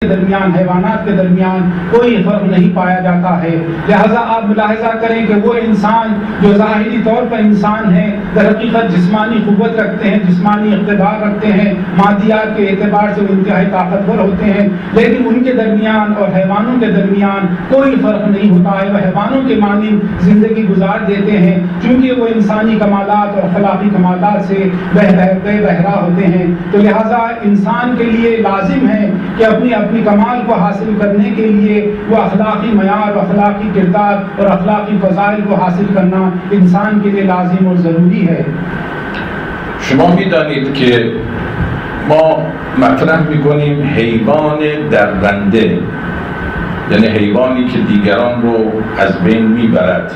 दरमियान, हैवानात के दरमियान कोई फर्क नहीं पाया जाता है। लिहाजा आप मुलाहिजा करें कि वो इंसान जो ज़ाहिरी तौर पर इंसान है, दरहकीकत जिस्मानी क़ुव्वत रखते हैं, जिस्मानी इक़्तिदार रखते हैं, मादियात के एतबार से वो इंतहाई ताकतवर होते हैं, लेकिन उनके दरमियान और हैवानों के दरमियान कोई फ़र्क नहीं होता है। वह हैवानों के मानिंद ज़िंदगी गुजार देते हैं, चूँकि वो इंसानी कमालात और अखलाकी कमालात से बहरा होते हैं। तो लिहाजा इंसान के लिए लाजिम है कि अपनी कमाल को हासिल करने के लिए वो अखलाकी मयार, अखलाकी किरदार और अखलाकी फ़ज़ाइल को हासिल करना इंसान के लिए लाजिम और ज़रूरी है। شما می‌دانید که ما مطرح می‌کنیم حیوان درنده، یعنی حیوانی که دیگران رو از بین میبرد.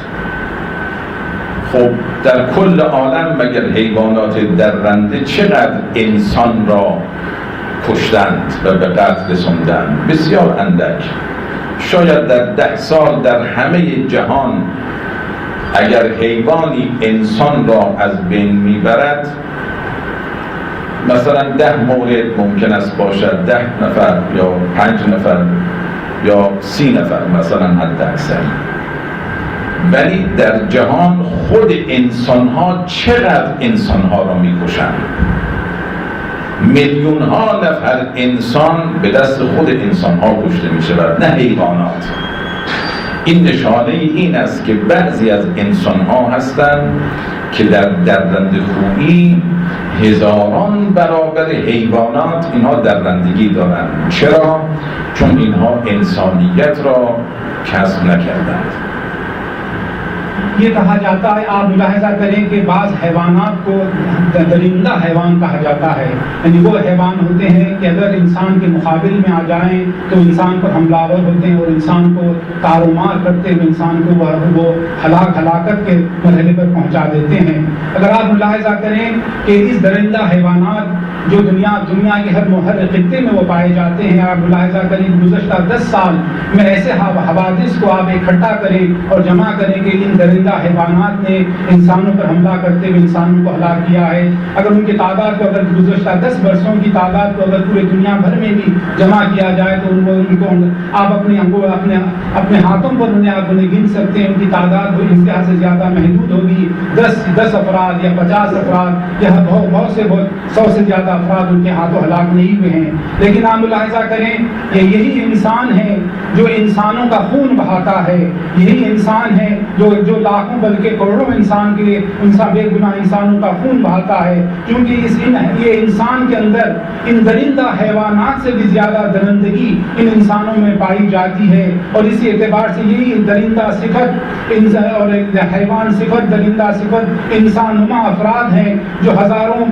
خب در کل عالم مگر حیوانات درنده چقدر انسان را کشتند و به قتل رساندند؟ بسیار اندک. شاید در 10 سال در همه جهان اگر حیوانی انسان را از بین میبرد، مثلا 10 مورد ممکن است باشد، 10 نفر یا 5 نفر یا 30 نفر مثلا حد اکثر. ولی در جهان خود انسان ها چقدر انسان ها را میکشند؟ میلیون ها نفر انسان به دست خود انسان ها کشته می شود، نه حیوانات. این نشانه این است که بعضی از انسان ها هستند که در درنده خویی هزاران برابر حیوانات اینها درندگی دارند. چرا؟ چون اینها انسانیت را کسب نکردند. ये कहा जाता है, आप मुलाहिजा करें कि बाज़ हैवानात को दरिंदा हैवान कहा जाता है, यानी वो हैवान होते हैं कि अगर इंसान के मुकाबिल में आ जाएं तो इंसान पर हमलावर होते हैं और इंसान को तारोमार करते हुए इंसान को वो हलाकत के मरहले पर पहुंचा देते हैं। अगर आप मुलाहिजा करें कि इस दरिंदा हैवानात जो दुनिया के हर खित्ते में वो पाए जाते हैं, आप मुलाहिजा करें गुज़श्ता 10 साल में ऐसे हवादिस को आप इकट्ठा करें और जमा करें कि इन दरिंदा हैवानात ने इंसानों पर हमला करते हुए इंसानों को हलाक किया है। अगर उनकी तादाद को, अगर गुज़श्ता 10 वर्षों की तादाद को अगर पूरे दुनिया भर में भी जमा किया जाए तो उनको आप अपने हाथों पर उन्हें गिन सकते हैं। उनकी तादाद इंतहा से ज़्यादा महदूद होगी। 10 अफराद या 50 अफराद या बहुत 100 से ज़्यादा अफराद उनके हाथों हलाक नहीं हुए हैं। लेकिन आप मुलाहिजा करें कि यही इंसान है जो इंसानों का खून बहाता है, यही इंसान है जो लाखों बल्कि करोड़ों इंसान के बेगुनाह इंसानों का खून बहाता है, क्योंकि ये इंसान के अंदर इन दरिंदा हैवानात से भी ज़्यादा दरिंदगी इन इंसानों में पाई जाती है। और इसी एतबार से यही दरिंदा सिफत और हैवान सिफत, दरिंदा सिफत इंसानुमा अफराद हैं जो हज़ारों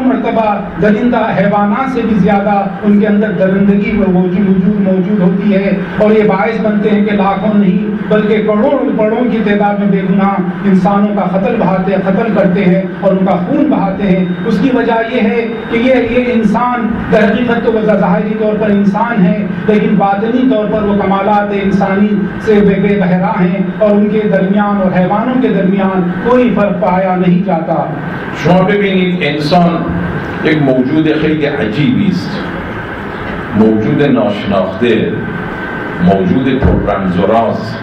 मरतबा दरिंदा हैवानात से भी ज़्यादा उनके अंदर दरिंदगी मौजूद होती है। और ये बाइस बनते हैं कि लाखों नहीं बल्कि करोड़ों की तादाद में बेगुनाह इंसानों का कत्ल करते हैं और उनका खून बहाते हैं। उसकी वजह यह है कि ये इंसान दरहकीकत तो ज़ाहिरी तौर पर इंसान है, लेकिन बातिनी तौर पर वो कमालात इंसानी से बेबहरा हैं और उनके दरमियान और हैवानों के दरमियान कोई फ़र्क पाया नहीं जाता। شما ببینید انسان یک موجود خیلی عجیبی است، موجود ناشناخته، موجود پررمز و راز.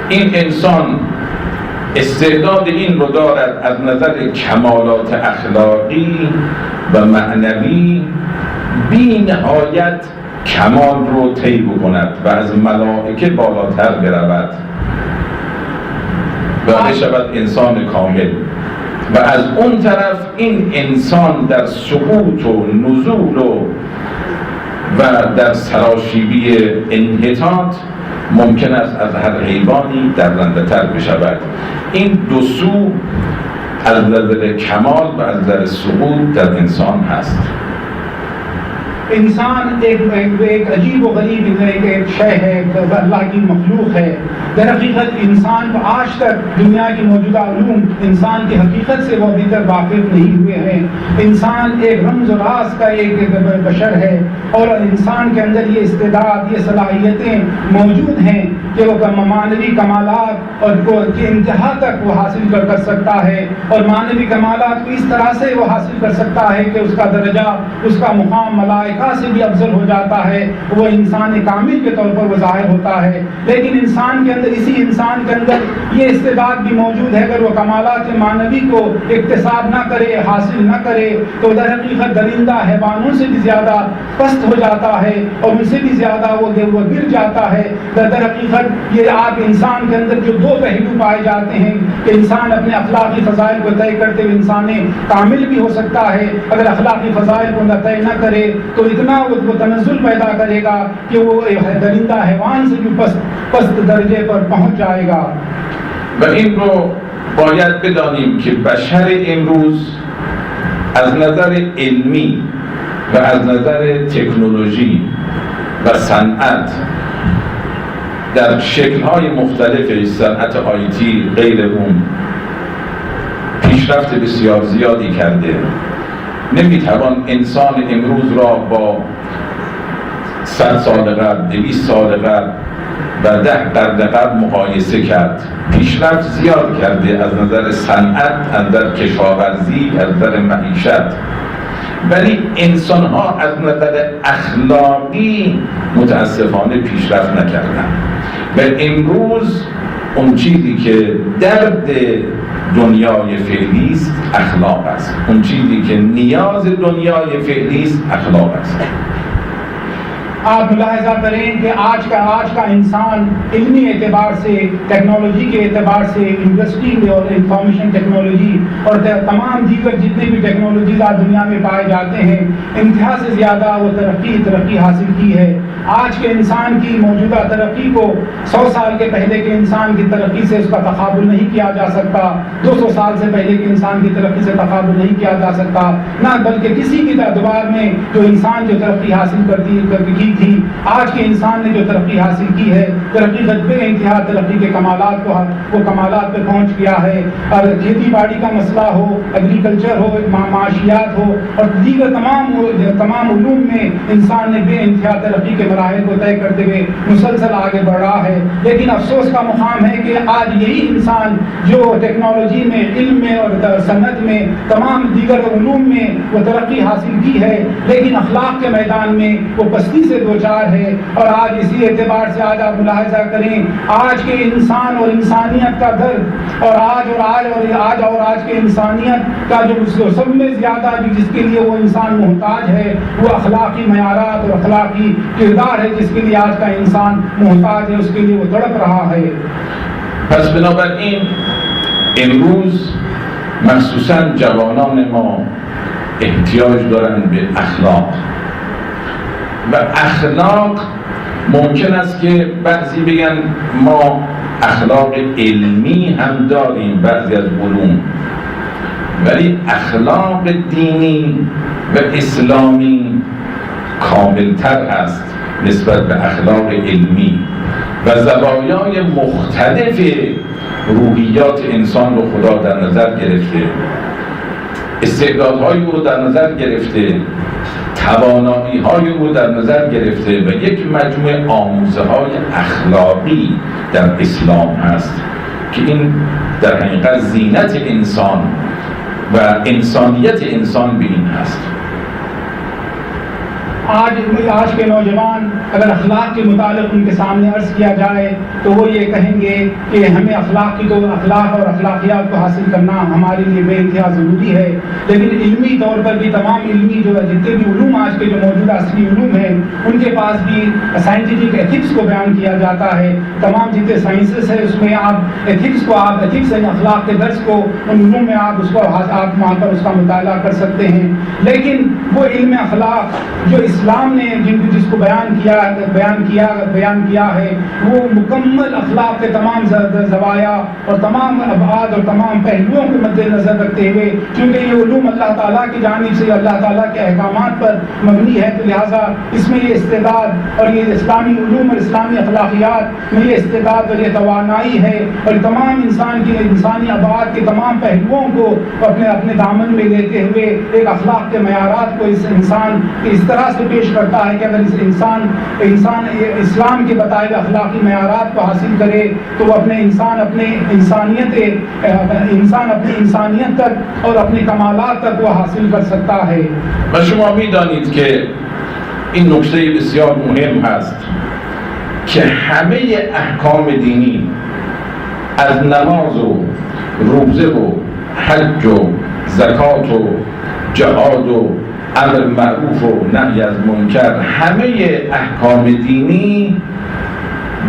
این انسان استعداد این رو دارد از نظر کمالات اخلاقی و معنوی بی نهایت کمال رو طی بکند و از ملائکه بالاتر برود و بشود انسان کامل. و از اون طرف این انسان در سقوط و نزول و در سراشیبی انحطاط ممکن است از هر حیوانی درنده تر بشود. این دو سو از نظر کمال و از نظر سقوط در انسان هست. इंसान एक अजीब व गरीब एक शय है, अल्लाह की मखलूक है। दरहकीकत इंसान को आज तक दुनिया की मौजूदा उलूम इंसान की हकीकत से वो अभी तक वाकिफ नहीं हुए हैं। इंसान एक रमज़ व राज का एक बशर है और इंसान के अंदर ये इस्तेदाद, ये सलाहियतें मौजूद हैं कि वो मानवी कमालात और की इंतहा तक वो हासिल कर सकता है और मानवी कमालात को इस तरह से वो हासिल कर सकता है कि उसका दर्जा, उसका मुकाम मलाइका मलाइका से भी अफजल हो जाता है, वो इंसान कामिल के तौर पर वो ज़ाहिर होता है। लेकिन इंसान के अंदर, इसी इंसान के अंदर ये इस्तेदाद भी मौजूद है, अगर वो कमालात मानवी को इक्तिसाब ना करे, हासिल ना करे, तो दर हकीकत दरिंदा हैवानों से भी ज़्यादा पस्त हो जाता है और उनसे भी ज़्यादा वो गिर जाता है। दर हकीकत ये आप इंसान के अंदर जो दो पहलू पाए जाते हैं कि इंसान अपने अखलाकी फ़ज़ाइल को तय करते हुए इंसान कामिल भी हो सकता है, अगर अखलाकी फ़ज़ाइल को तय न करे तो इतना वो तनज़्ज़ुल पैदा करेगा कि वो दरिंदा हैवान से भी पस्त दर्जे पर पहुँच जाएगा। و این رو باید بدانیم که بشر امروز از نظر علمی و از نظر تکنولوژی و صنعت در شکل‌های مختلف صنعت آیتی غیر اون پیشرفت بسیار زیادی کرده. نمیتوان انسان امروز را با 100 سال قبل، 200 سال قبل و 10 قرن قبل مقایسه کرد. پیشرفت زیاد کرده از نظر صنعت، از نظر کشاورزی، از نظر معیشت، ولی انسان ها از نظر اخلاقی متاسفانه پیشرفت نکردن و امروز اون چیزی که درد دنیای فعلی است اخلاق است، اون چیزی که نیاز دنیای فعلی است اخلاق است. आप मुलाहिज़ा करें कि आज का इंसान इल्मी एतबार से, टेक्नोलॉजी के एतबार से, इंडस्ट्री और इंफॉर्मेशन टेक्नोलॉजी और तमाम दीगर जितने भी टेक्नोलॉजीज़ आज दुनिया में पाए जाते हैं, इंतहा से ज़्यादा वो तरक्की हासिल की है। आज के इंसान की मौजूदा तरक्की को 100 साल के पहले के इंसान की तरक्की से उसका तकाबुल नहीं किया जा सकता, 200 साल से पहले के इंसान की तरक्की से तकाबुल नहीं किया जा सकता, ना बल्कि किसी भी दरबार में जो इंसान जो तरक्की हासिल की थी, आज के इंसान ने जो तरक्की हासिल की है, तरक्की गद्बे इंतहा तरक्की के कमालात को वो कमालात पे पहुँच गया है। और खेती बाड़ी का मसला हो, एग्रीकल्चर हो, माशियात हो और दीगर तमाम उलूम में इंसान ने बे इंतहा तरक्की के मराहिल को तय करते हुए मुसलसल आगे बढ़ रहा है। लेकिन अफसोस का मुकाम है कि आज यही इंसान जो टेक्नोलॉजी में, इल्म में और सनत में, तमाम दीगर उलूम में वो तरक्की हासिल की है, लेकिन अखलाक के मैदान में वो पस्ती से दो चार है। और आज इसी एतबार से आज आप मुलाहिज़ा करें, आज के इंसान और इंसानियत का दर्द और आज के इंसानियत का जो सब में ज़्यादा जिसके लिए वो इंसान मोहताज है, वो अखलाकी मयारात और अखलाकी किरदार है जिसके लिए आज का इंसान मोहताज है, उसके लिए वो तड़प रहा है। پس بنابراین امروز مخصوصا جوانان ما احتیاج دارند به اخلاق و اخلاق ممکن است که بعضی بگن ما اخلاق علمی هم داریم بعضی از علوم، ولی اخلاق دینی و اسلامی کاملتر هست نسبت به اخلاق علمی و زوایای مختلف روحیات انسان رو خدا در نظر گرفته، استعدادهای او رو در نظر گرفته، توانایی‌های او در نظر گرفته و یک مجموعه آموزه‌های اخلاقی در اسلام هست که این در حقیقت زینت انسان و انسانیت انسان به این هست. आज के नौजवान अगर अखलाक के मुतालिक उनके सामने अर्ज़ किया जाए तो वो ये कहेंगे कि हमें अखलाक और अखलाकियात को हासिल करना हमारे लिए बेइंतहा ज़रूरी है। लेकिन इल्मी तौर पर भी तमाम इल्मी जो जितने भी उलूम आज के जो मौजूदा असली उलूम हैं, उनके पास भी साइंटिफिक एथिक्स को बयान किया जाता है। तमाम जितने साइंसेस है उसमें आप एथिक्स यानी अखलाक के दर्स को उन उलूम में आप वहाँ पर उसका मुताला कर सकते हैं। लेकिन वो इल्म अखलाक जो इस्लाम ने जिसको बयान किया है, वो मुकम्मल अखलाक के तमाम ज़वाया और तमाम अबाद और तमाम पहलुओं को मद्देनज़र रखते हुए, क्योंकि ये उलूम अल्लाह ताला की जानिब से अल्लाह ताला के अहकामात पर मबनी है, तो लिहाजा इसमें ये इस्तेदाद और ये इस्लामी उलूम और इस्लामी अखलाकियात में ये इस्तेदाद और ये तवानाई है और तमाम इंसानी अबाद के तमाम पहलुओं को अपने दामन में लेते हुए एक अखलाक के मयारात को इस इंसान इस तरह से पेश करता है कि अगर इस इंसान इस्लाम के बताए हुए अखलाकी मयारात को हासिल करे तो वो अपनी इंसानियत तक और अपने कमालात तक वो हासिल कर सकता है। و شما می‌دانید که این نکته بسیار مهم هست که همه احکام دینی از نماز و روزه و حج و زکات و جهاد و امر معروف و نهی از منکر، همه احکام دینی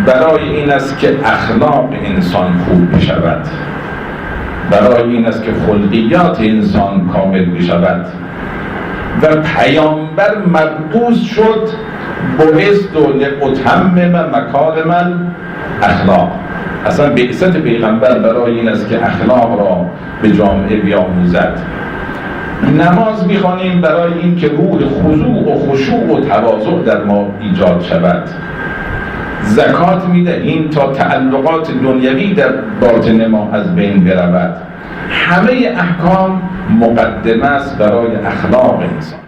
برای این است که اخلاق انسان خوب بشود، برای این است که خلقیات انسان کامل بشود و پیامبر مبعوث شد بعثت لاتمم مکارم الاخلاق. اصلا بعثت پیغمبر برای این است که اخلاق را به جامعه بیاموزد. نماز می‌خوانیم برای این که روح خضوع و خشوع و تواضع در ما ایجاد شود. زکات میدهیم تا تعلقات دنیوی در باطن ما از بین برود. همه احکام مقدمه است برای اخلاق انسان.